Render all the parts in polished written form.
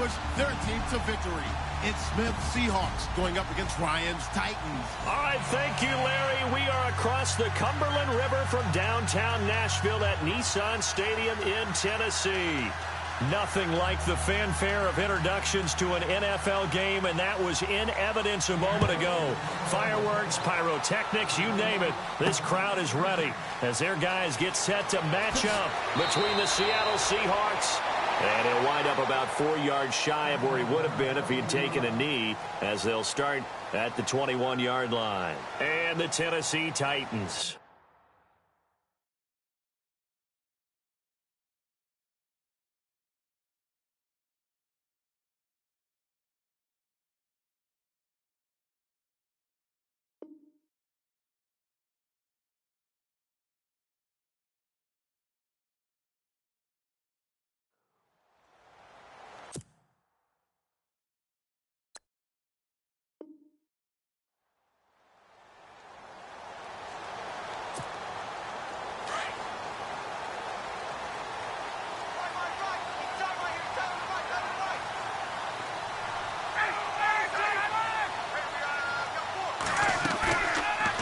push their team to victory. It's Smith's Seahawks going up against Ryan's Titans. All right, thank you, Larry. We are across the Cumberland River from downtown Nashville at Nissan Stadium in Tennessee. Nothing like the fanfare of introductions to an NFL game, and that was in evidence a moment ago. Fireworks, pyrotechnics, you name it. This crowd is ready as their guys get set to match up between the Seattle Seahawks. And he'll wind up about 4 yards shy of where he would have been if he had taken a knee, as they'll start at the 21-yard line. And the Tennessee Titans.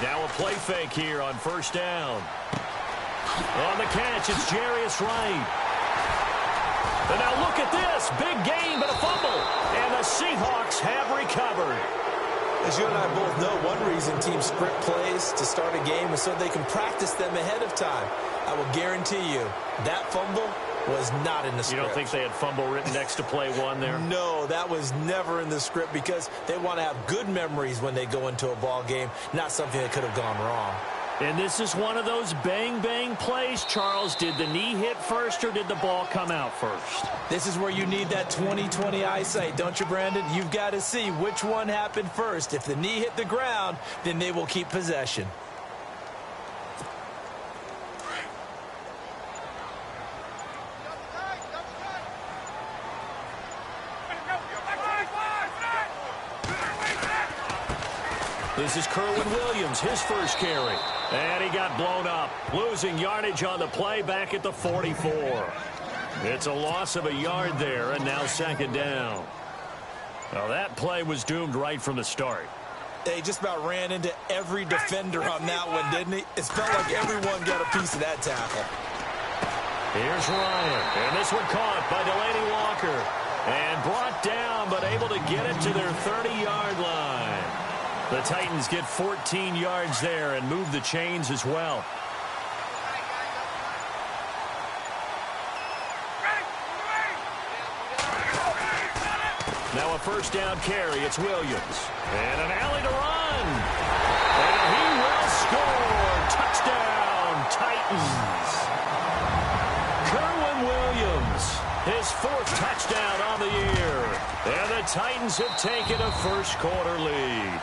Now a play fake here on first down. On the catch, it's Jarius Wright. And now look at this. Big gain, but a fumble. And the Seahawks have recovered. As you and I both know, one reason teams script plays to start a game is so they can practice them ahead of time. I will guarantee you that fumble was not in the script. You don't think they had fumble written next to play one there? No, that was never in the script because they want to have good memories when they go into a ball game, not something that could have gone wrong. And this is one of those bang-bang plays, Charles. Did the knee hit first or did the ball come out first? This is where you need that 20/20 eyesight, don't you, Brandon? You've got to see which one happened first. If the knee hit the ground, then they will keep possession. This is Kerwin Williams, his first carry. And he got blown up, losing yardage on the play back at the 44. It's a loss of a yard there, and now second down. Well, that play was doomed right from the start. They just about ran into every defender on that one, didn't he? It felt like everyone got a piece of that tackle. Here's Ryan, and this one caught by Delaney Walker. And brought down, but able to get it to their 30-yard line. The Titans get 14 yards there and move the chains as well. Now a first down carry. It's Williams. And an alley to run. And he will score. Touchdown, Titans. Kerwin Williams, his 4th touchdown on the year. And the Titans have taken a first-quarter lead.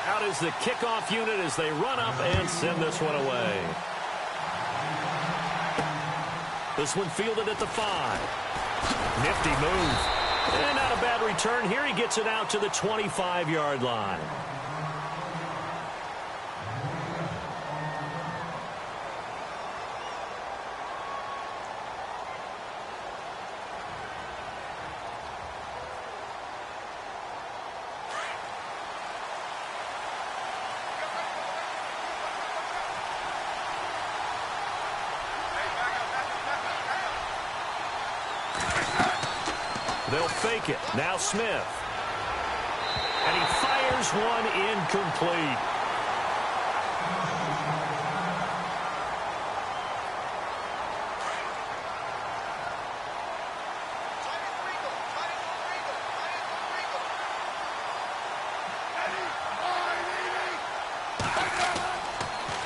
Out is the kickoff unit as they run up and send this one away. This one fielded at the 5. Nifty move. And not a bad return. Here he gets it out to the 25-yard line. They'll fake it. Now Smith. And he fires one incomplete.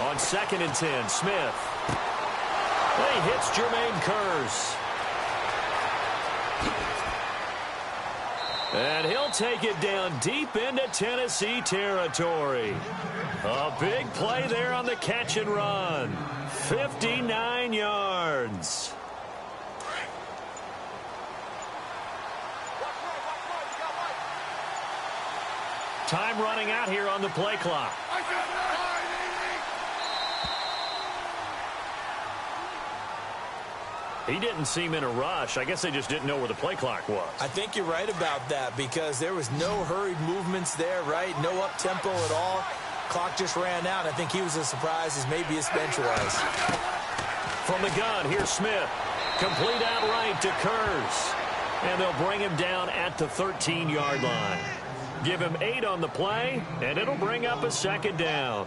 On 2nd and 10, Smith. He hits Jermaine Kearse. And he'll take it down deep into Tennessee territory. A big play there on the catch and run. 59 yards. Time running out here on the play clock. He didn't seem in a rush. I guess they just didn't know where the play clock was. I think you're right about that because there was no hurried movements there, right? No up-tempo at all. Clock just ran out. I think he was as surprised as maybe his bench was. From the gun, here's Smith. Complete out right to Kurz. And they'll bring him down at the 13-yard line. Give him 8 on the play, and it'll bring up a second down.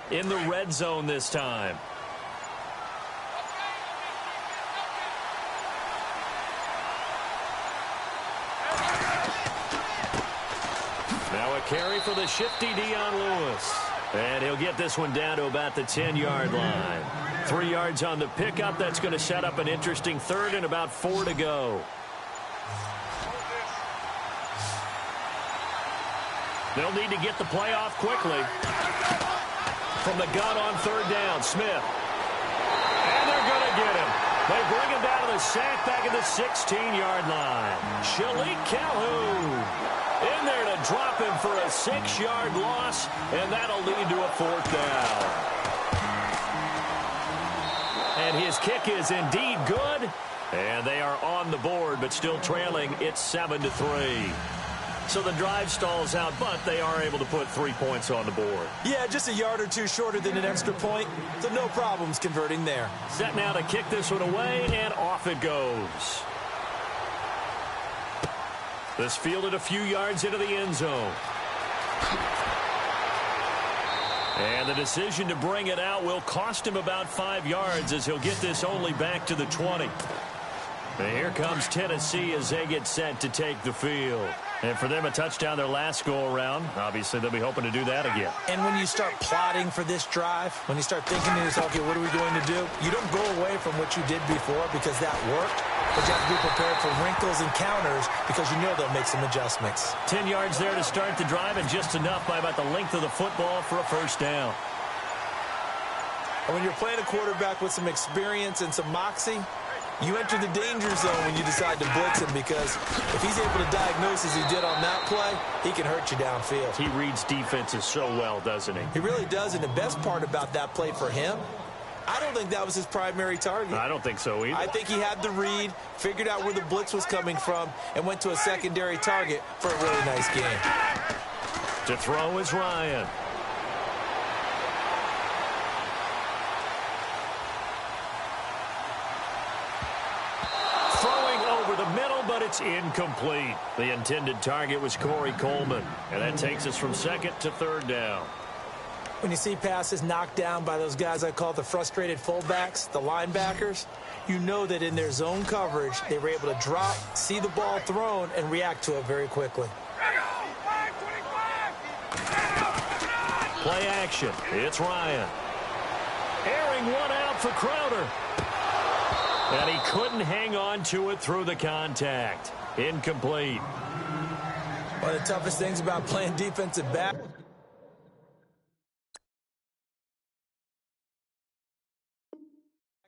In the red zone this time. Now a carry for the shifty Dion Lewis. And he'll get this one down to about the 10-yard line. 3 yards on the pickup. That's going to set up an interesting third and about 4 to go. They'll need to get the play off quickly. From the gun on third down, Smith. And they're going to get him. They bring him down to the sack back at the 16-yard line. Shalik Calhoun in there to drop him for a 6-yard loss, and that'll lead to a 4th down. And his kick is indeed good, and they are on the board, but still trailing. It's 7-3. So the drive stalls out, but they are able to put 3 points on the board. Yeah, just a yard or two shorter than an extra point, so no problems converting there. Set now to kick this one away, and off it goes. This fielded a few yards into the end zone. And the decision to bring it out will cost him about 5 yards as he'll get this only back to the 20. And here comes Tennessee as they get set to take the field. And for them, a touchdown their last go-around. Obviously, they'll be hoping to do that again. And when you start plotting for this drive, when you start thinking to yourself, okay, what are we going to do? You don't go away from what you did before because that worked. But you have to be prepared for wrinkles and counters because you know they'll make some adjustments. 10 yards there to start the drive and just enough by about the length of the football for a first down. And when you're playing a quarterback with some experience and some moxie, you enter the danger zone when you decide to blitz him because if he's able to diagnose as he did on that play, he can hurt you downfield. He reads defenses so well, doesn't he? He really does, and the best part about that play for him, I don't think that was his primary target. I don't think so either. I think he had the read, figured out where the blitz was coming from, and went to a secondary target for a really nice game. To throw is Ryan. But it's incomplete. The intended target was Corey Coleman. And that takes us from second to third down. When you see passes knocked down by those guys I call the frustrated fullbacks, the linebackers, you know that in their zone coverage, they were able to drop, see the ball thrown, and react to it very quickly. Play action. It's Ryan. Airing one out for Crowder. And he couldn't hang on to it through the contact. Incomplete. One of the toughest things about playing defensive back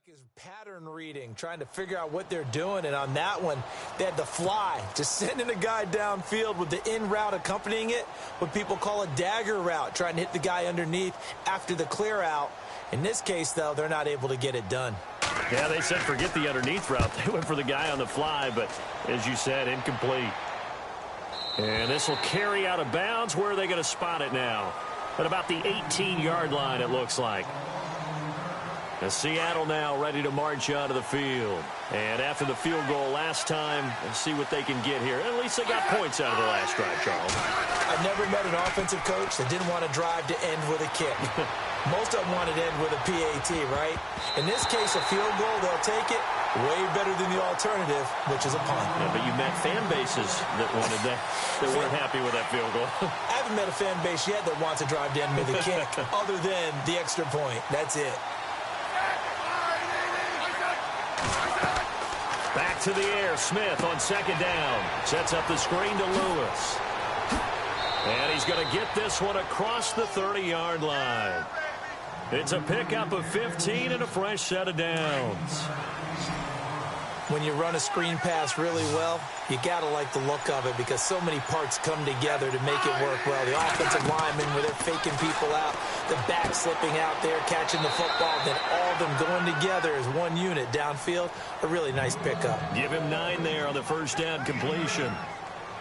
is pattern reading, trying to figure out what they're doing. And on that one, they had the fly, just sending a guy downfield with the in route accompanying it, what people call a dagger route, trying to hit the guy underneath after the clear out. In this case, though, they're not able to get it done. Yeah, they said forget the underneath route. They went for the guy on the fly, but as you said, incomplete. And this will carry out of bounds. Where are they going to spot it now? At about the 18-yard line, it looks like. And Seattle now ready to march onto the field. And after the field goal last time, let's see what they can get here. At least they got points out of the last drive, Charles. I've never met an offensive coach that didn't want to drive to end with a kick. Most of them want to end with a PAT, right? In this case, a field goal, they'll take it. Way better than the alternative, which is a punt. Yeah, but you met fan bases that wanted that, that weren't happy with that field goal. I haven't met a fan base yet that wants to drive to end with a kick other than the extra point. That's it. Back to the air. Smith on second down. Sets up the screen to Lewis. And he's going to get this one across the 30-yard line. It's a pickup of 15 and a fresh set of downs. When you run a screen pass really well, you got to like the look of it because so many parts come together to make it work well. The offensive linemen, where they're faking people out, the back slipping out there, catching the football, then all of them going together as one unit downfield. A really nice pickup. Give him 9 there on the first down completion.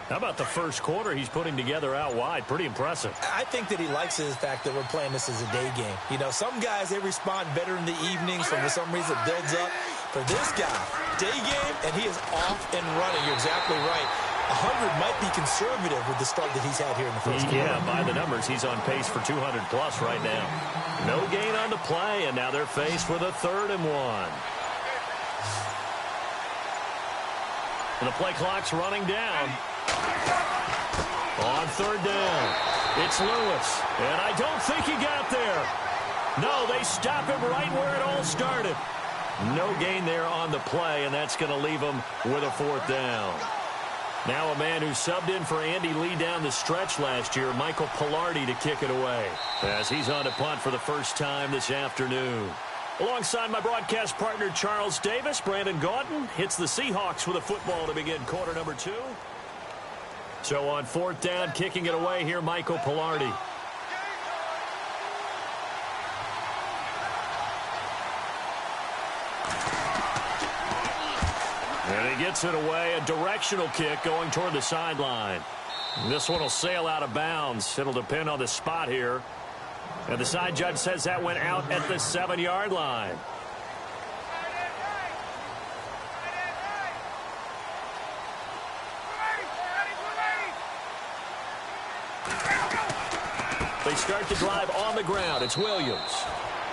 How about the first quarter he's putting together out wide? Pretty impressive. I think that he likes the fact that we're playing this as a day game. You know, some guys, they respond better in the evenings, for some reason it builds up. For this guy, day game, and he is off and running. You're exactly right. 100 might be conservative with the start that he's had here in the first quarter. Yeah, by the numbers, he's on pace for 200-plus right now. No gain on the play, and now they're faced with a 3rd and 1. And the play clock's running down. On 3rd down, it's Lewis, and I don't think he got there. No, they stop him right where it all started. No gain there on the play, and that's going to leave him with a 4th down. Now a man who subbed in for Andy Lee down the stretch last year, Michael Pilardi, to kick it away, as he's on to punt for the first time this afternoon. Alongside my broadcast partner, Charles Davis, Brandon Gaudin hits the Seahawks with a football to begin quarter number 2. So on 4th down, kicking it away here, Michael Pilardi. And he gets it away, a directional kick going toward the sideline. This one will sail out of bounds. It'll depend on the spot here. And the side judge says that went out at the 7-yard line. They start the drive on the ground. It's Williams.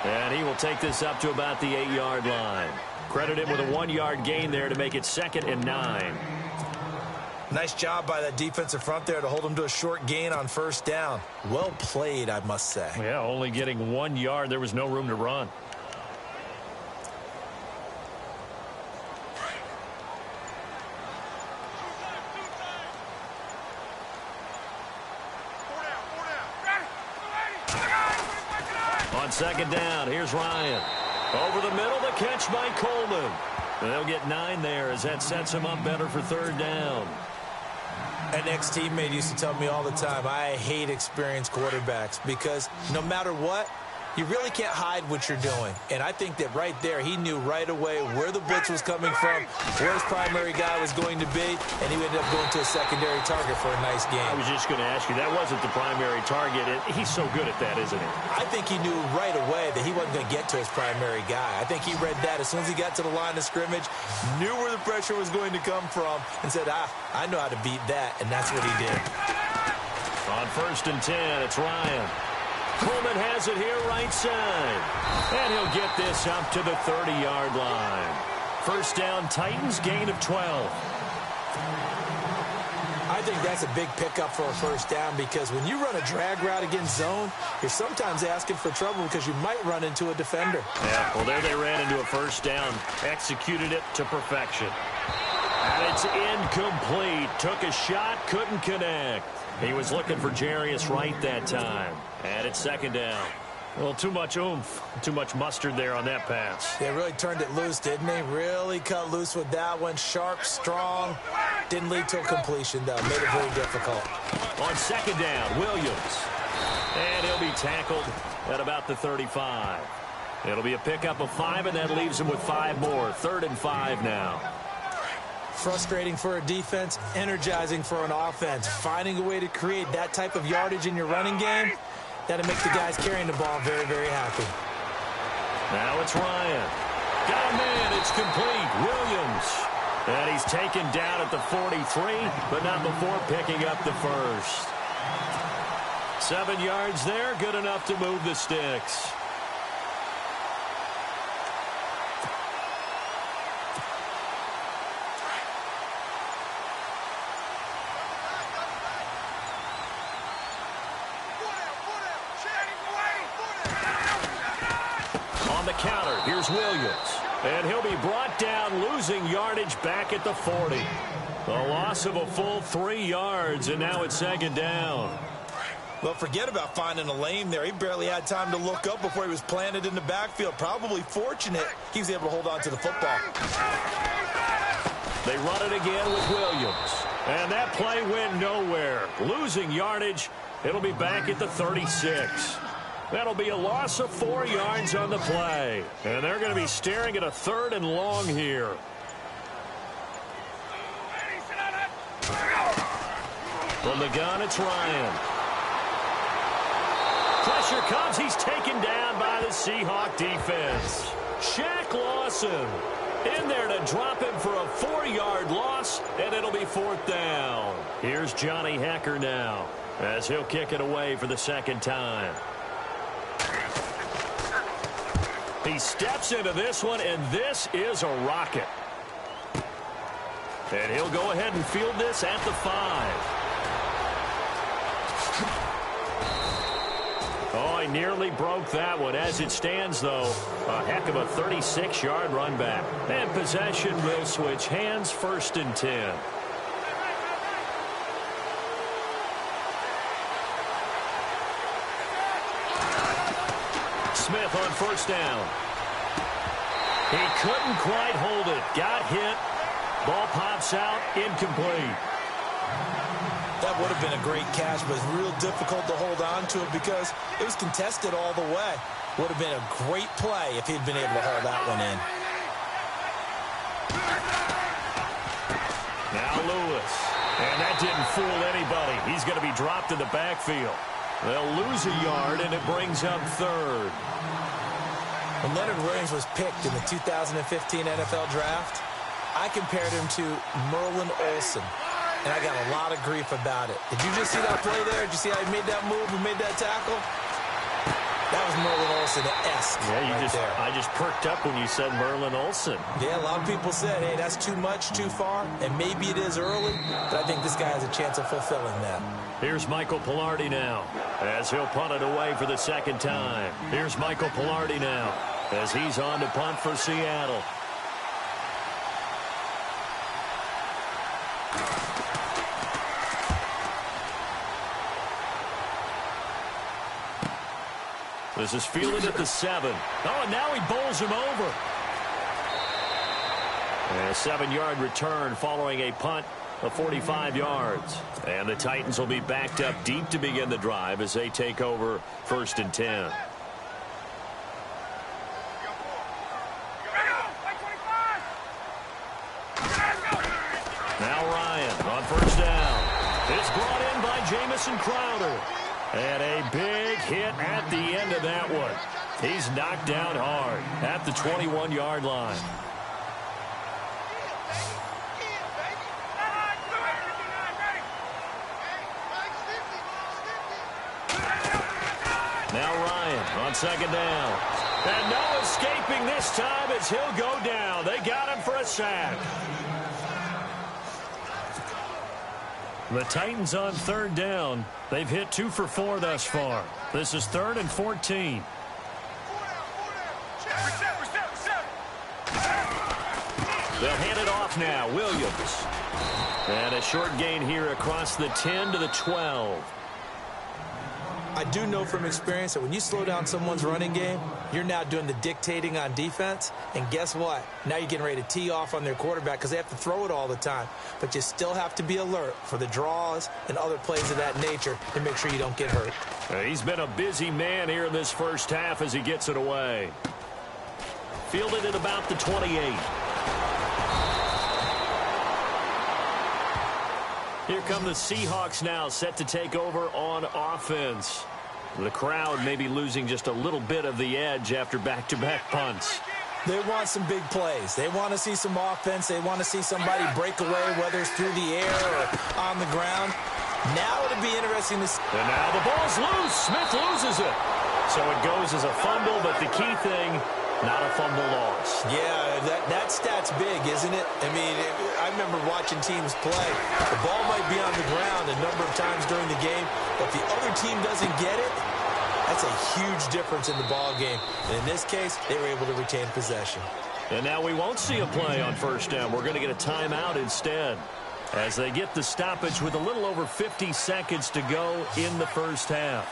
And he will take this up to about the 8-yard line. Credit him with a 1-yard gain there to make it 2nd and 9. Nice job by that defensive front there to hold him to a short gain on 1st down. Well played, I must say. Yeah, only getting 1 yard. There was no room to run. On 2nd down, here's Ryan. Over the middle, the catch by Coleman. They'll get 9 there as that sets him up better for 3rd down. An ex-teammate used to tell me all the time, I hate experienced quarterbacks because no matter what, you really can't hide what you're doing. And I think that right there, he knew right away where the blitz was coming from, where his primary guy was going to be, and he ended up going to a secondary target for a nice game. I was just going to ask you, that wasn't the primary target. He's so good at that, isn't he? I think he knew right away that he wasn't going to get to his primary guy. I think he read that as soon as he got to the line of scrimmage, knew where the pressure was going to come from, and said, I know how to beat that, and that's what he did. On 1st and 10, it's Ryan. Coleman has it here right side. And he'll get this up to the 30-yard line. 1st down, Titans, gain of 12. I think that's a big pickup for a 1st down because when you run a drag route against zone, you're sometimes asking for trouble because you might run into a defender. Yeah, well, there they ran into a 1st down. Executed it to perfection. And it's incomplete. Took a shot, couldn't connect. He was looking for Jarius Wright that time. And it's 2nd down. Well, too much oomph, too much mustard there on that pass. They really turned it loose, didn't they? Really cut loose with that one. Sharp, strong. Didn't lead to a completion, though. Made it very difficult. On 2nd down, Williams. And he'll be tackled at about the 35. It'll be a pickup of 5, and that leaves him with 5 more. 3rd and 5 now. Frustrating for a defense, energizing for an offense. Finding a way to create that type of yardage in your running game, that'll make the guys carrying the ball very, very happy. Now it's Ryan. Got a man, it's complete. Williams. And he's taken down at the 43, but not before picking up the 1st. 7 yards there, good enough to move the sticks. Counter. Here's Williams. And he'll be brought down, losing yardage back at the 40. A loss of a full 3 yards, and now it's 2nd down. Well, forget about finding a lane there. He barely had time to look up before he was planted in the backfield. Probably fortunate he was able to hold on to the football. They run it again with Williams. And that play went nowhere. Losing yardage. It'll be back at the 36. That'll be a loss of 4 yards on the play. And they're going to be staring at a 3rd and long here. From the gun, it's Ryan. Pressure comes. He's taken down by the Seahawk defense. Shaq Lawson in there to drop him for a 4-yard loss, and it'll be 4th down. Here's Johnny Hecker now as he'll kick it away for the 2nd time. He steps into this one, and this is a rocket. And he'll go ahead and field this at the 5. Oh, he nearly broke that one. As it stands, though, a heck of a 36-yard run back. And possession will switch hands, 1st and 10. Smith on 1st down. He couldn't quite hold it. Got hit. Ball pops out, incomplete. That would have been a great catch, but it's real difficult to hold on to it because it was contested all the way. Would have been a great play if he'd been able to hold that one in. Now Lewis. And that didn't fool anybody. He's going to be dropped in the backfield. They'll lose a yard, and it brings up 3rd. When Leonard Williams was picked in the 2015 NFL Draft, I compared him to Merlin Olsen. And I got a lot of grief about it. Did you just see that play there? Did you see how he made that move and made that tackle? That was Merlin Olsen-esque. Yeah, I just perked up when you said Merlin Olsen. Yeah, a lot of people said, hey, that's too much, too far. And maybe it is early, but I think this guy has a chance of fulfilling that. Here's Michael Pilardi now as he'll punt it away for the 2nd time. Here's Michael Pilardi now as he's on to punt for Seattle. This is fielded at the 7. Oh, and now he bowls him over. And a 7-yard return following a punt of 45 yards. And the Titans will be backed up deep to begin the drive as they take over 1st and 10. Now Ryan on 1st down. It's brought in by Jamison Crowder. And a big hit at the end of that one. He's knocked down hard at the 21-yard line. Now Ryan on 2nd down. And no escaping this time as he'll go down. They got him for a sack. The Titans on 3rd down. They've hit 2 for 4 thus far. This is 3rd and 14. They'll hand it off now. Williams. And a short gain here across the 10 to the 12. I do know from experience that when you slow down someone's running game, you're now doing the dictating on defense. And guess what? Now you're getting ready to tee off on their quarterback because they have to throw it all the time. But you still have to be alert for the draws and other plays of that nature to make sure you don't get hurt. He's been a busy man here in this 1st half as he gets it away. Fielded at about the 28. Here come the Seahawks now, set to take over on offense. The crowd may be losing just a little bit of the edge after back-to-back punts. They want some big plays. They want to see some offense. They want to see somebody break away, whether it's through the air or on the ground. Now it'll be interesting to see. And now the ball's loose. Smith loses it. So it goes as a fumble, but the key thing, not a fumble loss. Yeah, that stat's big, isn't it? I mean, I remember watching teams play. The ball might be on the ground a number of times during the game, but if the other team doesn't get it, that's a huge difference in the ball game. And in this case, they were able to retain possession. And now we won't see a play on 1st down. We're going to get a timeout instead as they get the stoppage with a little over 50 seconds to go in the 1st half.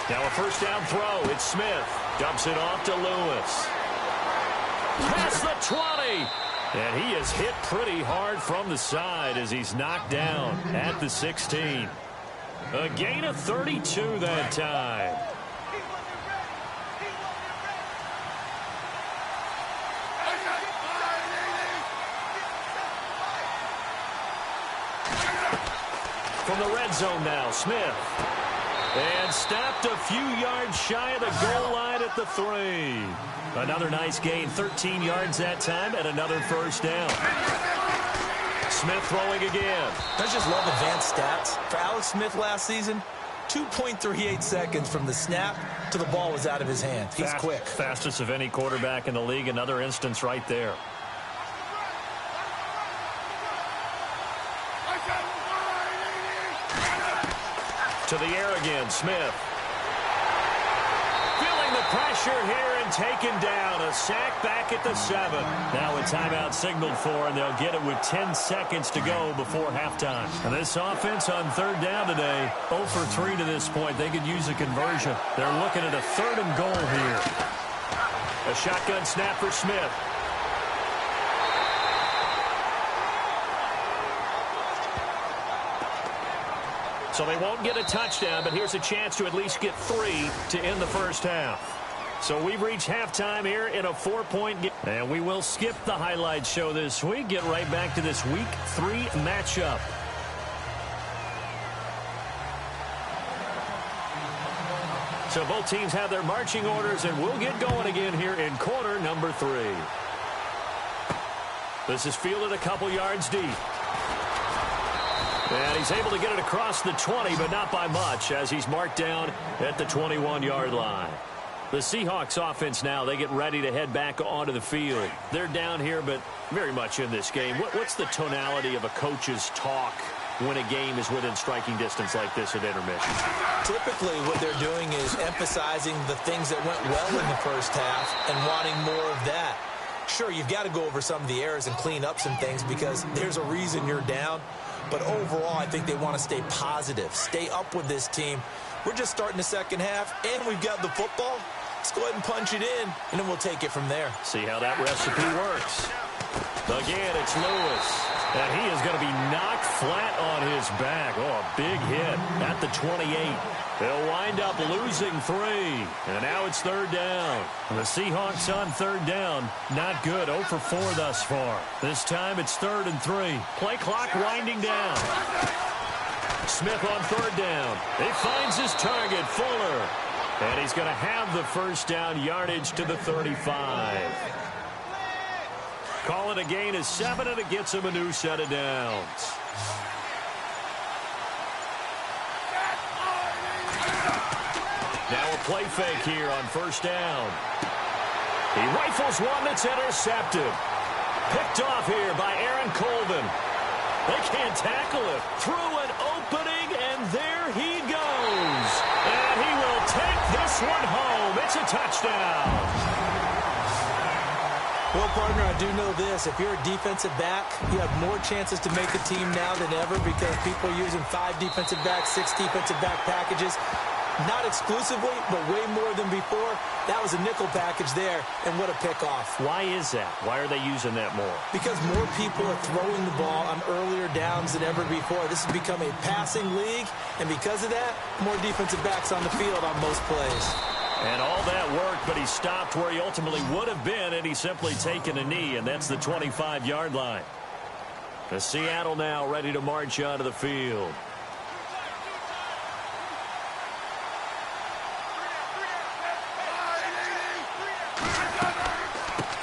Now a 1st down throw. It's Smith. Dumps it off to Lewis. Past the 20. And he is hit pretty hard from the side as he's knocked down at the 16. A gain of 32 that time. From the red zone now, Smith. And stopped a few yards shy of the goal line at the 3. Another nice gain, 13 yards that time, and another first down. Smith throwing again. I just love advanced stats. For Alex Smith last season, 2.38 seconds from the snap to the ball was out of his hand. He's quick. Fastest of any quarterback in the league. Another instance right there. To the air again, Smith. Feeling the pressure here and taken down. A sack back at the 7. Now a timeout signaled for, and they'll get it with 10 seconds to go before halftime. And this offense on third down today, 0 for 3 to this point. They could use a conversion. They're looking at a 3rd and goal here. A shotgun snap for Smith. So they won't get a touchdown, but here's a chance to at least get 3 to end the first half. So we've reached halftime here in a 4-point game. And we will skip the highlight show this week. Get right back to this Week 3 matchup. So both teams have their marching orders, and we'll get going again here in quarter number 3. This is fielded a couple yards deep. And he's able to get it across the 20, but not by much, as he's marked down at the 21-yard line. The Seahawks offense now, they get ready to head back onto the field. They're down here, but very much in this game. What's the tonality of a coach's talk when a game is within striking distance like this at intermission? Typically, what they're doing is emphasizing the things that went well in the first half and wanting more of that. Sure, you've got to go over some of the errors and clean up some things because there's a reason you're down. But overall, I think they want to stay positive, stay up with this team. We're just starting the second half, and we've got the football. Let's go ahead and punch it in, and then we'll take it from there. See how that recipe works. Again, it's Lewis. And he is going to be knocked flat on his back. Oh, a big hit at the 28. They'll wind up losing 3. And now it's third down. The Seahawks on third down. Not good. 0 for 4 thus far. This time it's 3rd and 3. Play clock winding down. Smith on third down. He finds his target, Fuller. And he's going to have the first down yardage to the 35. Call it a gain of 7, and it gets him a new set of downs. Now a play fake here on first down. He rifles one that's intercepted. Picked off here by Aaron Colvin. They can't tackle it. Through an opening, and there he goes. And he will take this one home. It's a touchdown. Well, partner, I do know this. If you're a defensive back, you have more chances to make the team now than ever because people are using 5 defensive backs, 6 defensive back packages. Not exclusively, but way more than before. That was a nickel package there, and what a pickoff. Why is that? Why are they using that more? Because more people are throwing the ball on earlier downs than ever before. This has become a passing league, and because of that, more defensive backs on the field on most plays. And all that worked, but he stopped where he ultimately would have been, and he's simply taken a knee, and that's the 25-yard line. The Seattle now ready to march onto the field.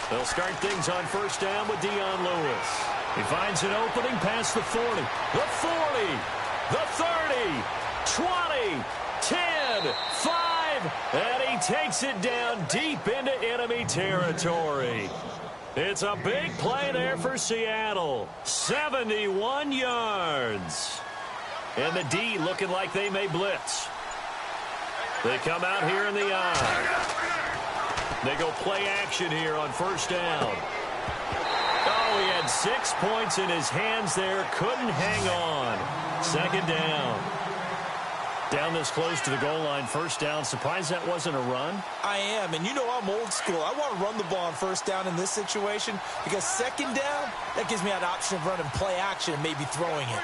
They'll start things on first down with Dion Lewis. He finds an opening past the 40, the 40, the 30, 20, 10, 5, and he takes it down deep into enemy territory. It's a big play there for Seattle. 71 yards. And the D looking like they may blitz. They come out here in the eye. They go play action here on first down. Oh, he had 6 points in his hands there. Couldn't hang on. Second down. Down this close to the goal line, first down. Surprised that wasn't a run? I am, and you know I'm old school. I want to run the ball on first down in this situation because second down, that gives me an option of running play action and maybe throwing it.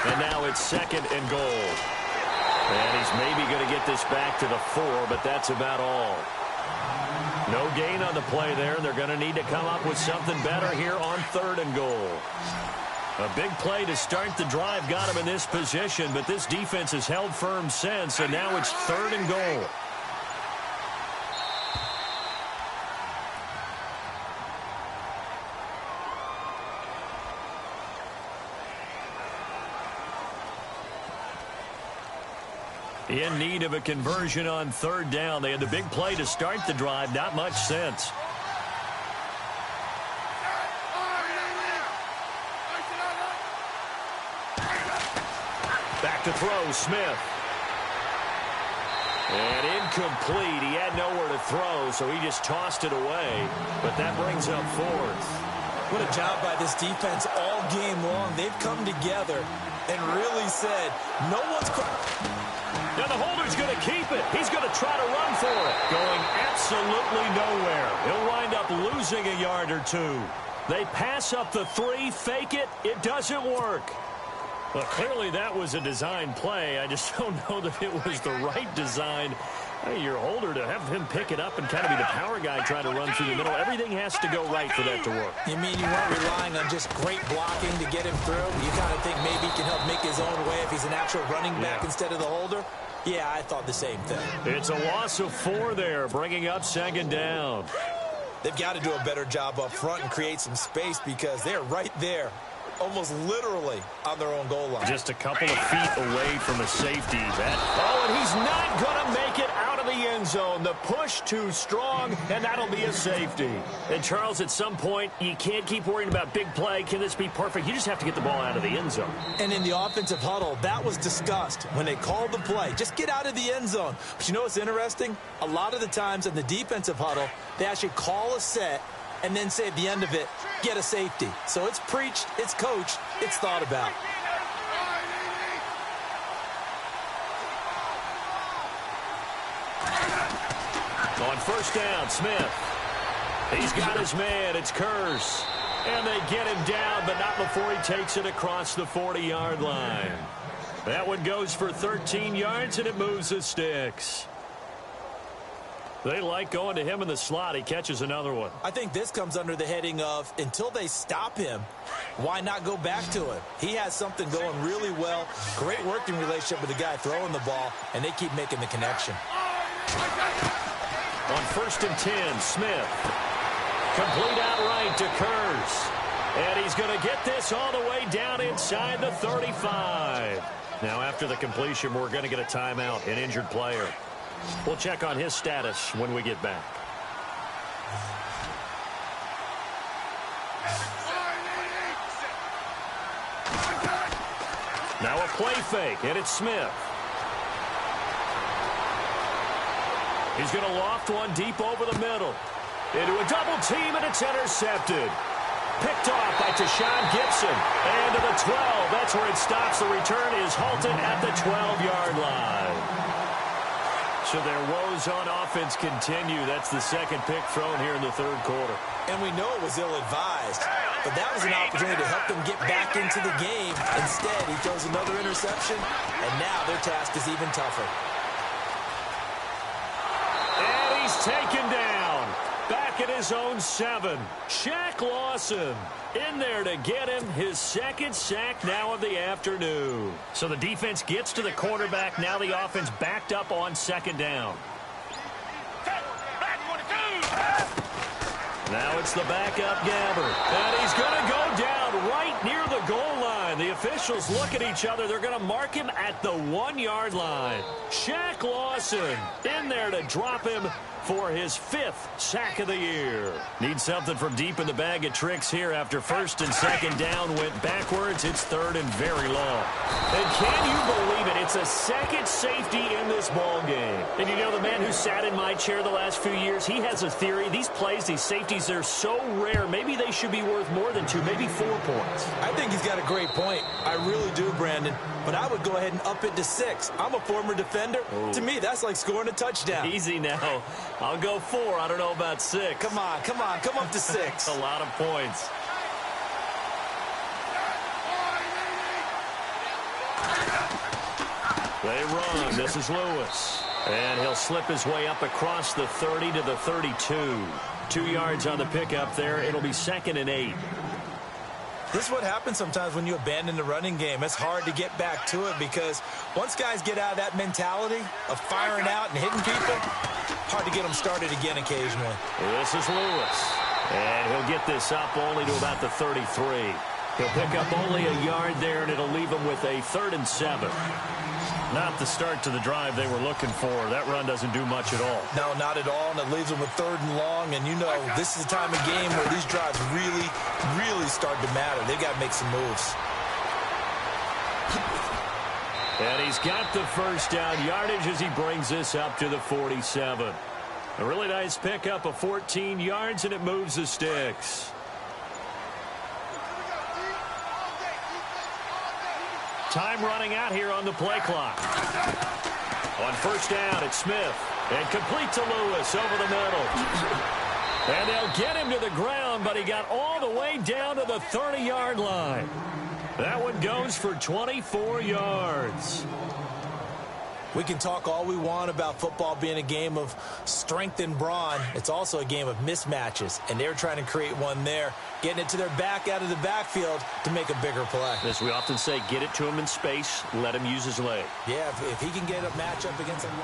And now it's second and goal. And he's maybe going to get this back to the 4, but that's about all. No gain on the play there. They're going to need to come up with something better here on third and goal. A big play to start the drive got him in this position, but this defense has held firm since, and now it's third and goal. In need of a conversion on third down. They had the big play to start the drive. Not much sense. Back to throw, Smith. And incomplete. He had nowhere to throw, so he just tossed it away. But that brings up fourth. What a job by this defense all game long. They've come together and really said, no one's... Now the holder's going to keep it. He's going to try to run for it. Going absolutely nowhere. He'll wind up losing a yard or two. They pass up the 3, fake it. It doesn't work. Well, clearly that was a design play. I just don't know that it was the right design. Hey, your holder, to have him pick it up and kind of be the power guy trying to run through the middle, everything has to go right for that to work. You mean you weren't relying on just great blocking to get him through? You kind of think maybe he can help make his own way if he's an actual running back instead of the holder? Yeah, I thought the same thing. It's a loss of 4 there, bringing up second down. They've got to do a better job up front and create some space because they're right there, almost literally on their own goal line. Just a couple of feet away from a safety. Oh, and he's not going to make it out of the end zone. The push too strong, and that'll be a safety. And, Charles, at some point, you can't keep worrying about big play. Can this be perfect? You just have to get the ball out of the end zone. And in the offensive huddle, that was discussed when they called the play. Just get out of the end zone. But you know what's interesting? A lot of the times in the defensive huddle, they actually call a set and then say at the end of it, get a safety. So it's preached, it's coached, it's thought about. On first down, Smith. He's got his man. It's Curse. And they get him down, but not before he takes it across the 40-yard line. That one goes for 13 yards, and it moves the sticks. They like going to him in the slot. He catches another one. I think this comes under the heading of, until they stop him, why not go back to him? He has something going really well. Great working relationship with the guy throwing the ball, and they keep making the connection. On first and 10, Smith. Complete outright to Kurz. And he's going to get this all the way down inside the 35. Now, after the completion, we're going to get a timeout, an injured player. We'll check on his status when we get back. Now a play fake, and it's Smith. He's going to loft one deep over the middle. Into a double team, and it's intercepted. Picked off by Tashawn Gibson. And to the 12. That's where it stops. The return is halted at the 12-yard line. So their woes on offense continue. That's the second pick thrown here in the third quarter. And we know it was ill-advised. But that was an opportunity to help them get back into the game. Instead, he throws another interception. And now their task is even tougher. And he's taken down. Back at his own 7. Shaq Lawson in there to get him his second sack now of the afternoon. So the defense gets to the quarterback. Now the offense backed up on second down. Now it's the backup Gabbert. And he's going to go down right near the goal line. The officials look at each other. They're going to mark him at the 1-yard line. Shaq Lawson in there to drop him for his 5th sack of the year. Need something from deep in the bag of tricks here after first and second down went backwards. It's third and very long. And can you believe it? It's a second safety in this ball game. And you know, the man who sat in my chair the last few years, he has a theory. These plays, these safeties, they're so rare. Maybe they should be worth more than 2, maybe 4 points. I think he's got a great point. I really do, Brandon. But I would go ahead and up it to 6. I'm a former defender. Ooh. To me, that's like scoring a touchdown. Easy now. I'll go 4. I don't know about 6. Come on. Come up to 6. A lot of points. They run. This is Lewis. And he'll slip his way up across the 30 to the 32. 2 yards on the pickup there. It'll be 2nd and 8. This is what happens sometimes when you abandon the running game. It's hard to get back to it because once guys get out of that mentality of firing out and hitting people, hard to get them started again occasionally. This is Lewis. And he'll get this up only to about the 33. He'll pick up only a yard there, and it'll leave him with a 3rd and 7. Not the start to the drive they were looking for. That run doesn't do much at all. No, not at all, and it leaves them with 3rd and long. And you know, this is the time of game where these drives really, really start to matter. They got to make some moves. And he's got the first down yardage as he brings this up to the 47. A really nice pickup of 14 yards, and it moves the sticks. Time running out here on the play clock. On first down, it's Smith. And complete to Lewis over the middle. And they'll get him to the ground, but he got all the way down to the 30-yard line. That one goes for 24 yards. We can talk all we want about football being a game of strength and brawn. It's also a game of mismatches, and they're trying to create one there, getting it to their back out of the backfield to make a bigger play. As we often say, get it to him in space, let him use his leg. Yeah, if he can get a matchup against a line.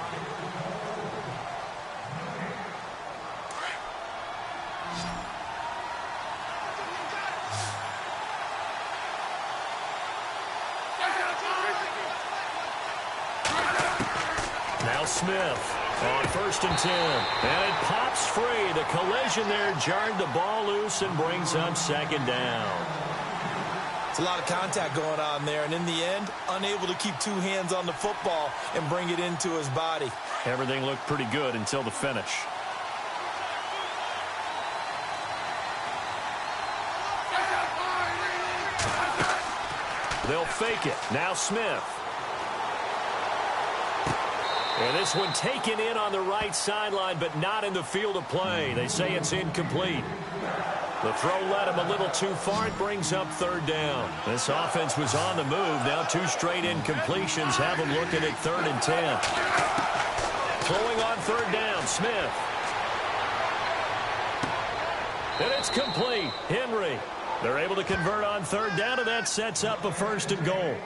Now Smith on first and 10. And it pops free. The collision there jarred the ball loose and brings up 2nd down. It's a lot of contact going on there, and in the end, unable to keep 2 hands on the football and bring it into his body. Everything looked pretty good until the finish. They'll fake it. Now Smith. And this one taken in on the right sideline, but not in the field of play. They say it's incomplete. The throw led him a little too far. It brings up 3rd down. This offense was on the move. Now 2 straight incompletions have them looking at 3rd and 10. Throwing on 3rd down, Smith. And it's complete. Henry. They're able to convert on 3rd down, and that sets up a 1st and goal.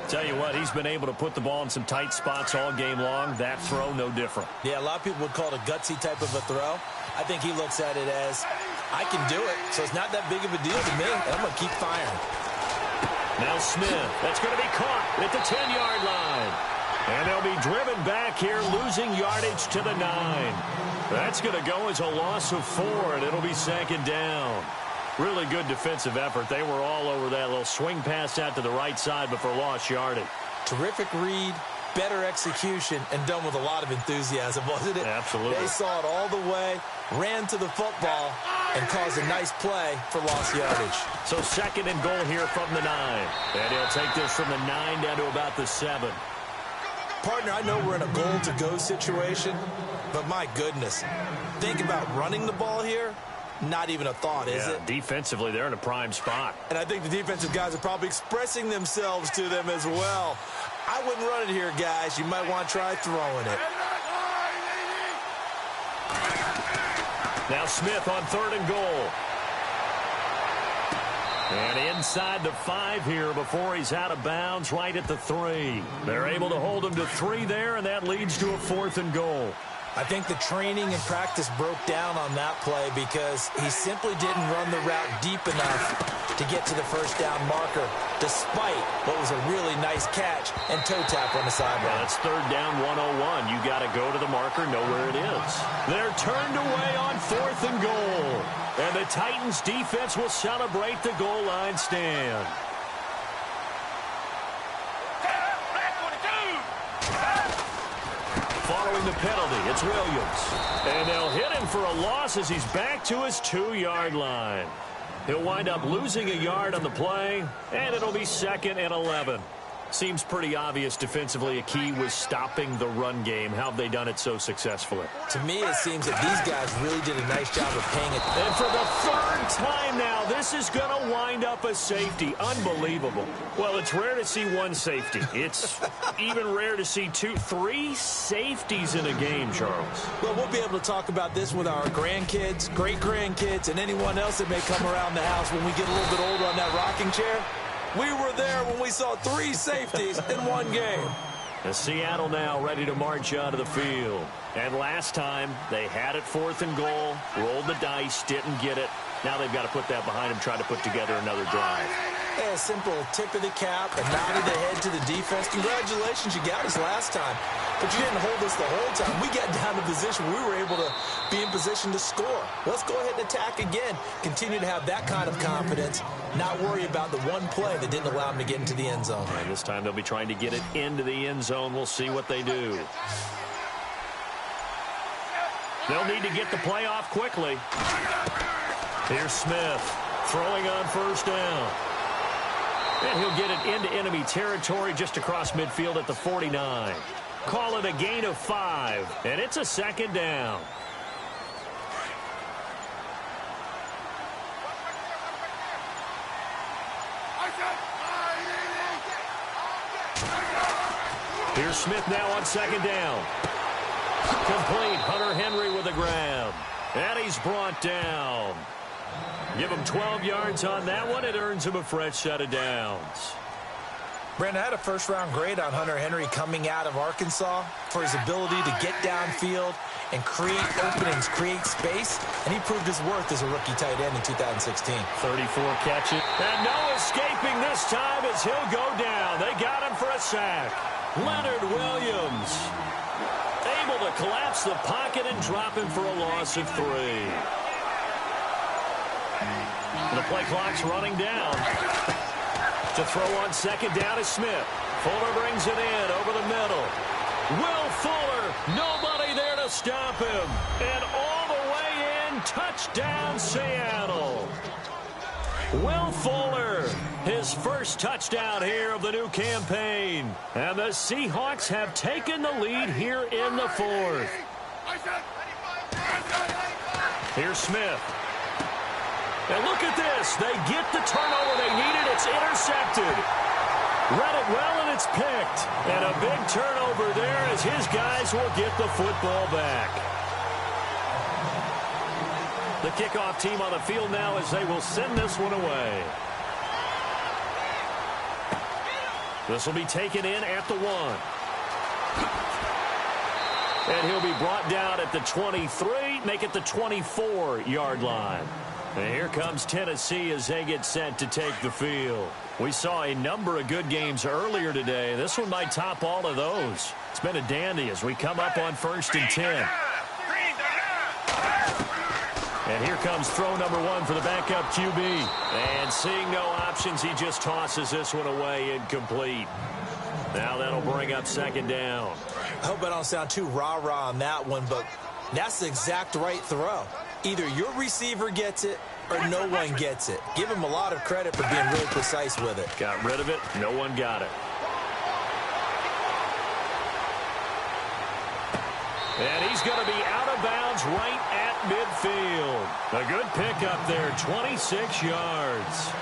Tell you what, he's been able to put the ball in some tight spots all game long. That throw, no different. Yeah, a lot of people would call it a gutsy type of a throw. I think he looks at it as, I can do it, so it's not that big of a deal to me, and I'm going to keep firing. Now Smith, that's going to be caught at the 10-yard line. And they'll be driven back here, losing yardage to the 9. That's going to go as a loss of 4, and it'll be 2nd down. Really good defensive effort. They were all over that little swing pass out to the right side, but for lost yardage. Terrific read, better execution, and done with a lot of enthusiasm, wasn't it? Absolutely. They saw it all the way, ran to the football, and caused a nice play for lost yardage. So 2nd and goal here from the 9. And he'll take this from the 9 down to about the 7. Partner, I know we're in a goal-to-go situation, but my goodness, think about running the ball here. Not even a thought, is it? Defensively, they're in a prime spot. And I think the defensive guys are probably expressing themselves to them as well. I wouldn't run it here, guys. You might want to try throwing it. Now Smith on 3rd and goal. And inside the 5 here before he's out of bounds right at the 3. They're able to hold him to 3 there, and that leads to a 4th and goal. I think the training and practice broke down on that play because he simply didn't run the route deep enough to get to the first down marker, despite what was a really nice catch and toe tap on the sideline. Yeah, that's third down 101. You got to go to the marker, know where it is. They're turned away on 4th and goal. And the Titans defense will celebrate the goal line stand. Following the penalty, it's Williams. And they'll hit him for a loss as he's back to his 2-yard line. He'll wind up losing a yard on the play, and it'll be 2nd and 11. Seems pretty obvious defensively a key was stopping the run game. How have they done it so successfully? To me, it seems that these guys really did a nice job of paying it. And for the 3rd time now, this is going to wind up a safety. Unbelievable. Well, it's rare to see one safety. It's even rare to see 3 safeties in a game, Charles. Well, we'll be able to talk about this with our grandkids, great-grandkids, and anyone else that may come around the house when we get a little bit older on that rocking chair. We were there when we saw 3 safeties in one game. And Seattle now ready to march onto the field. And last time, they had it 4th and goal, rolled the dice, didn't get it. Now they've got to put that behind them, try to put together another drive. Yeah, a simple tip of the cap, a nod of the head to the defense. Congratulations, you got us last time. But you didn't hold us the whole time. We got down to position. We were able to be in position to score. Let's go ahead and attack again. Continue to have that kind of confidence. Not worry about the one play that didn't allow them to get into the end zone. And this time they'll be trying to get it into the end zone. We'll see what they do. They'll need to get the play off quickly. Here's Smith throwing on 1st down. And he'll get it into enemy territory just across midfield at the 49. Call it a gain of 5, and it's a 2nd down. Here's Smith now on 2nd down. Complete. Hunter Henry with the grab. And he's brought down. Give him 12 yards on that one. It earns him a fresh set of downs. Brandon, I had a first-round grade on Hunter Henry coming out of Arkansas for his ability to get downfield and create openings, create space, and he proved his worth as a rookie tight end in 2016. 34 catches. And no escaping this time as he'll go down. They got him for a sack. Leonard Williams able to collapse the pocket and drop him for a loss of 3. The play clock's running down. To throw on 2nd down is Smith. Fuller brings it in over the middle. Will Fuller, nobody there to stop him. And all the way in, touchdown Seattle. Will Fuller, his first touchdown here of the new campaign. And the Seahawks have taken the lead here in the 4th. Here's Smith. And look at this. They get the turnover they needed. It's intercepted. Read it well, and it's picked. And a big turnover there as his guys will get the football back. The kickoff team on the field now as they will send this one away. This will be taken in at the 1. And he'll be brought down at the 23, make it the 24-yard line. And here comes Tennessee as they get set to take the field. We saw a number of good games earlier today. This one might top all of those. It's been a dandy as we come up on 1st and 10. And here comes throw number 1 for the backup QB. And seeing no options, he just tosses this one away incomplete. Now that'll bring up 2nd down. I hope I don't sound too rah-rah on that one, but that's the exact right throw. Either your receiver gets it or no one gets it. Give him a lot of credit for being really precise with it. Got rid of it. No one got it. And he's going to be out of bounds right at midfield. A good pickup there, 26 yards.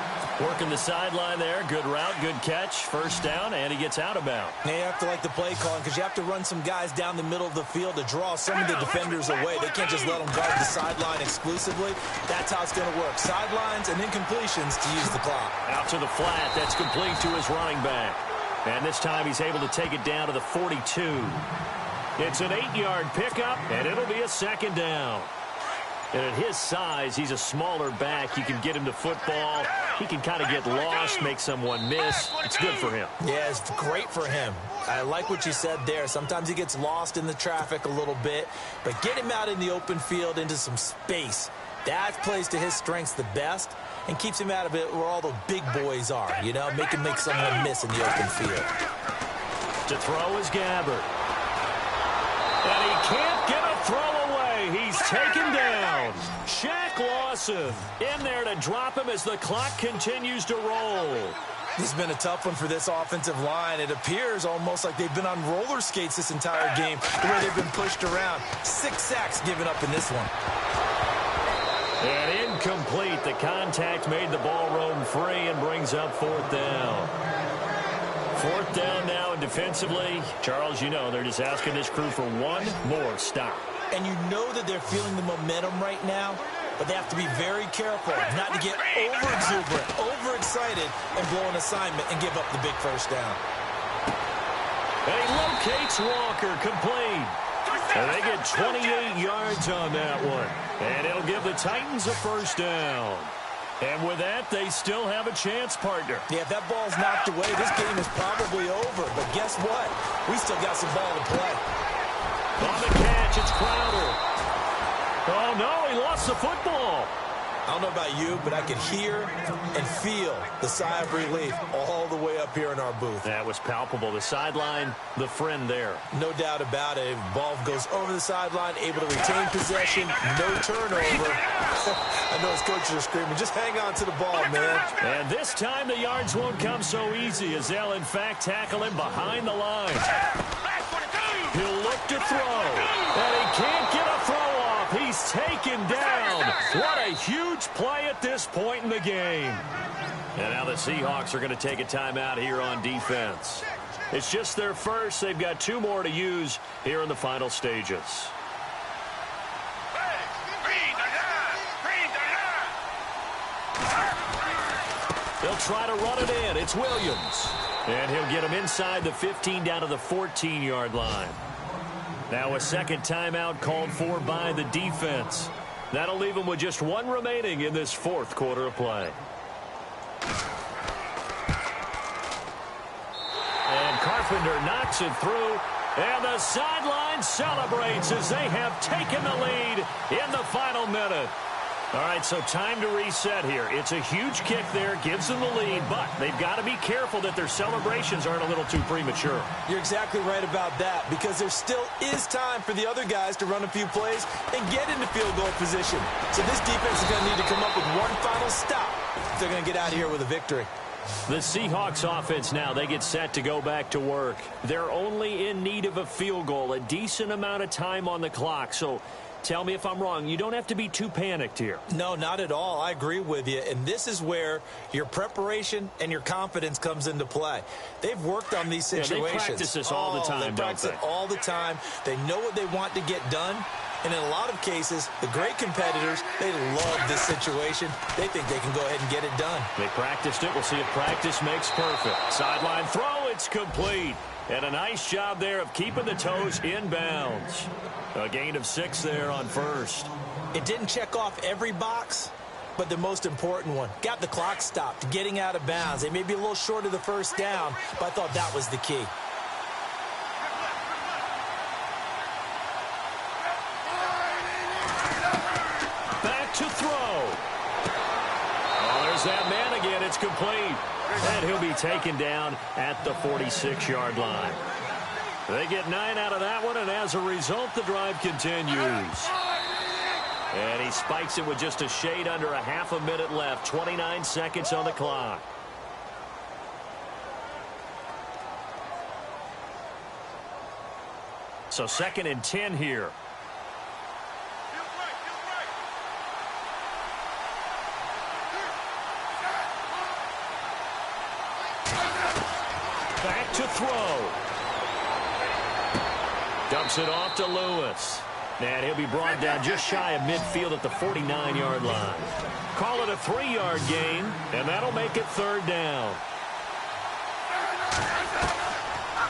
Working the sideline there. Good route, good catch. 1st down, and he gets out of bounds. Now you have to like the play calling because you have to run some guys down the middle of the field to draw some of the defenders away. They can't just let them guard the sideline exclusively. That's how it's going to work. Sidelines and incompletions to use the clock. Out to the flat. That's complete to his running back. And this time he's able to take it down to the 42. It's an 8-yard pickup, and it'll be a second down. And at his size, he's a smaller back. You can get him to football. He can kind of get lost, make someone miss. It's good for him. Yeah, it's great for him. I like what you said there. Sometimes he gets lost in the traffic a little bit, but get him out in the open field into some space. That plays to his strengths the best and keeps him out of it where all the big boys are, you know, make someone miss in the open field. To throw is Gabbert. And he can't get a throw away. He's taken down. Shaq Lawson in there to drop him as the clock continues to roll. This has been a tough one for this offensive line. It appears almost like they've been on roller skates this entire game, the way they've been pushed around. 6 sacks given up in this one. And incomplete. The contact made the ball roam free and brings up 4th down. 4th down now, and defensively, Charles, you know, they're just asking this crew for one more stop. And you know that they're feeling the momentum right now, but they have to be very careful not to get over-exuberant, overexcited, and blow an assignment and give up the big first down. And he locates Walker, complete. And they get 28 yards on that one. And it'll give the Titans a first down. And with that, they still have a chance, partner. Yeah, if that ball's knocked away, this game is probably over. But guess what? We still got some ball to play. On the catch, it's Crowder. Oh, no, he lost the football. I don't know about you, but I could hear and feel the sigh of relief all the way up here in our booth. That was palpable. The sideline, the friend there. No doubt about it. Ball goes over the sideline, able to retain possession, no turnover. I know his coaches are screaming, just hang on to the ball, man. And this time the yards won't come so easy as they'll, in fact, tackle him behind the line. He'll look to throw, and he can't get a throw off. He's taken down. What a huge play at this point in the game. And now the Seahawks are going to take a timeout here on defense. It's just their first. They've got 2 more to use here in the final stages. They'll try to run it in. It's Williams. And he'll get him inside the 15 down to the 14-yard line. Now a second timeout called for by the defense. That'll leave him with just 1 remaining in this 4th quarter of play. And Carpenter knocks it through. And the sideline celebrates as they have taken the lead in the final minute. All right, so time to reset here. It's a huge kick there, gives them the lead, but they've got to be careful that their celebrations aren't a little too premature. You're exactly right about that, because there still is time for the other guys to run a few plays and get into field goal position. So this defense is going to need to come up with one final stop if they're going to get out of here with a victory. The Seahawks offense now, they get set to go back to work. They're only in need of a field goal, a decent amount of time on the clock, so tell me if I'm wrong. You don't have to be too panicked here. No, not at all. I agree with you. And this is where your preparation and your confidence comes into play. They've worked on these situations. They practice this all the time, They practice it all the time. They know what they want to get done. And in a lot of cases, the great competitors, they love this situation. They think they can go ahead and get it done. They practiced it. We'll see if practice makes perfect. Sideline throw, it's complete. And a nice job there of keeping the toes in bounds. A gain of 6 there on first. It didn't check off every box, but the most important one. Got the clock stopped, getting out of bounds. They may be a little short of the first down, but I thought that was the key. Back to throw. Oh, there's that man again. It's complete. And he'll be taken down at the 46-yard line. They get 9 out of that one, and as a result, the drive continues. And he spikes it with just a shade under a half a minute left. 29 seconds on the clock. So 2nd and 10 here. Back to throw. Dumps it off to Lewis. And he'll be brought down just shy of midfield at the 49-yard line. Call it a 3-yard gain, and that'll make it 3rd down.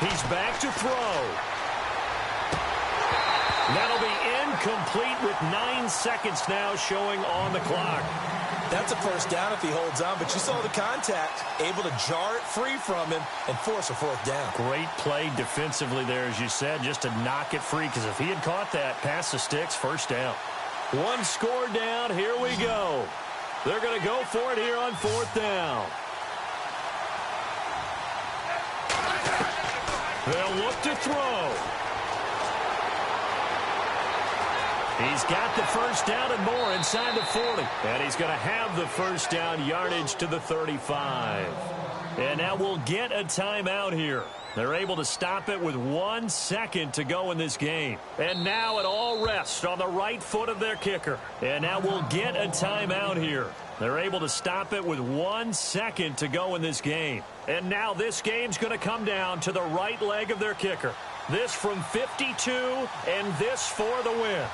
He's back to throw. That'll be incomplete with 9 seconds now showing on the clock. That's a first down if he holds on, but you saw the contact, able to jar it free from him and force a fourth down. Great play defensively there, as you said, just to knock it free, because if he had caught that, pass the sticks, first down. One score down, here we go. They're going to go for it here on fourth down. They'll look to throw. He's got the first down and more inside the 40. And he's going to have the first down yardage to the 35. And now we'll get a timeout here. They're able to stop it with 1 second to go in this game. And now it all rests on the right foot of their kicker. And now we'll get a timeout here. They're able to stop it with 1 second to go in this game. And now this game's going to come down to the right leg of their kicker. This from 52 and this for the win.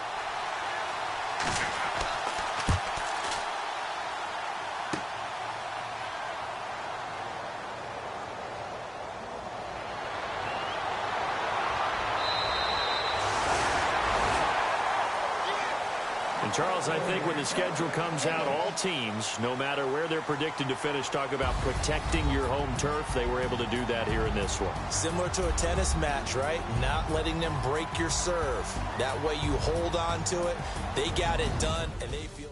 And Charles, I think when the schedule comes out, all teams, no matter where they're predicted to finish, talk about protecting your home turf. They were able to do that here in this one. Similar to a tennis match, right? Not letting them break your serve. That way you hold on to it. They got it done, and they feel...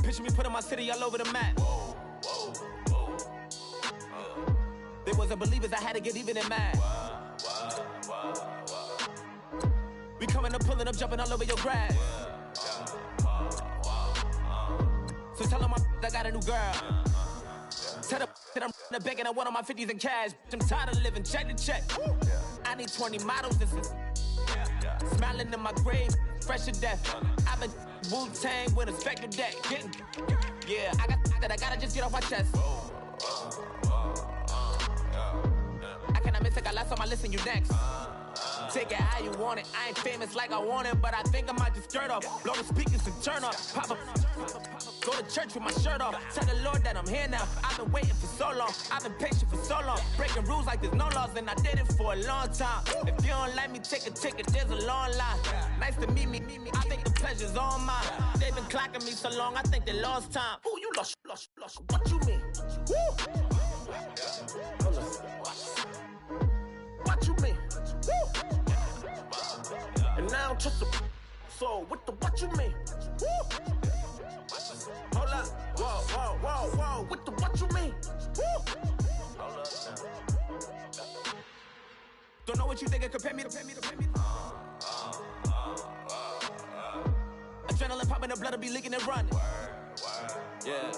Picture me putting my city all over the map. They wasn't believers, I had to get even and mad. We coming up, pulling up, jumping all over your grass. So tell them I got a new girl. Tell them that I'm in the bank and I want all my 50s in cash. I'm tired of living check to check. I need 20 models. This is smiling in my grave, fresh to death. I've been Wu-Tang with a spectre deck. Yeah, I gotta just get off my chest. I cannot miss it, I last on my list and you next. Take it how you want it. I ain't famous like I want it, but I think I might just skirt off. Blow the speakers and turn up. Pop up. Go to church with my shirt off. Tell the Lord that I'm here now. I've been waiting for so long. I've been patient for so long. Breaking rules like there's no laws, and I did it for a long time. If you don't like me, take a ticket. There's a long line. Nice to meet me. I think the pleasure's all mine. They've been clocking me so long, I think they lost time. Ooh, you lost. What you mean? Woo! What you mean? Woo! And now I'm just a so what you mean? Woo! Hold up, whoa, what you mean? Woo! Hold up now. Don't know what you think it compare me to. Adrenaline popping, the blood'll be leaking and running. Yeah.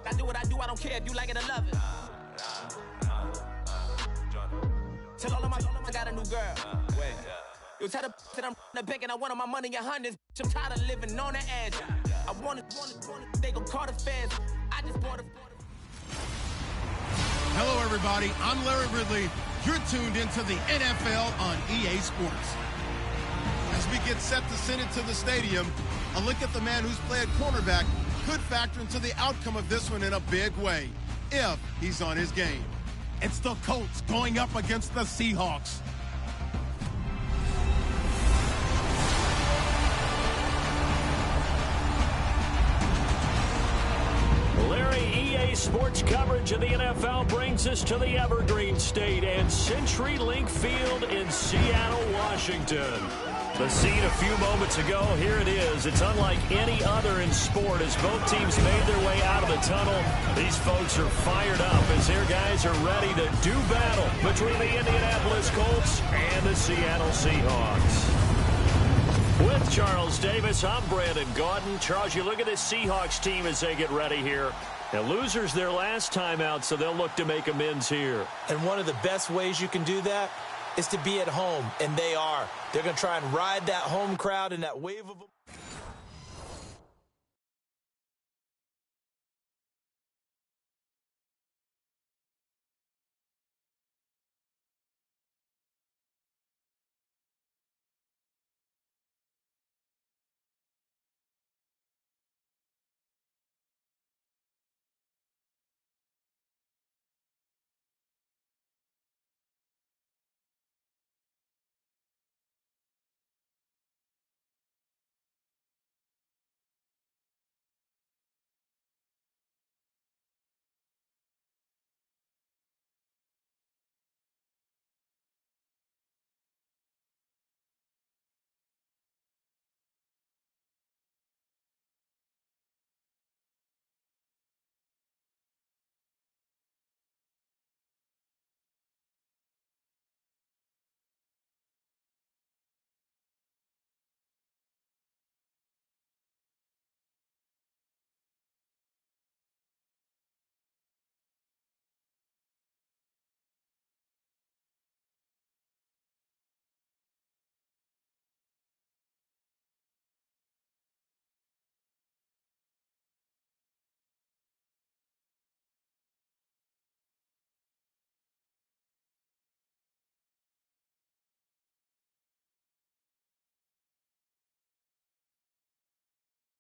I do what I do, I don't care if you like it or love it. Tell all of my I got a new girl. Wait. You tell the that I'm in the bank and I want all my money in hundreds. I'm tired of living on the edge. I want it, they gon' call the feds. I just bought it. Hello, everybody. I'm Larry Ridley. You're tuned into the NFL on EA Sports. As we get set to send it to the stadium, a look at the man who's played cornerback could factor into the outcome of this one in a big way, if he's on his game. It's the Colts going up against the Seahawks. Larry Larry. EA Sports coverage of the NFL brings us to the Evergreen State and CenturyLink Field in Seattle, Washington. The scene a few moments ago, here it is. It's unlike any other in sport as both teams made their way out of the tunnel. These folks are fired up as their guys are ready to do battle between the Indianapolis Colts and the Seattle Seahawks. With Charles Davis, I'm Brandon Gaudin. Charles, you look at this Seahawks team as they get ready here. Now, losers their last time out, so they'll look to make amends here. And one of the best ways you can do that is to be at home, and they are. They're going to try and ride that home crowd and that wave of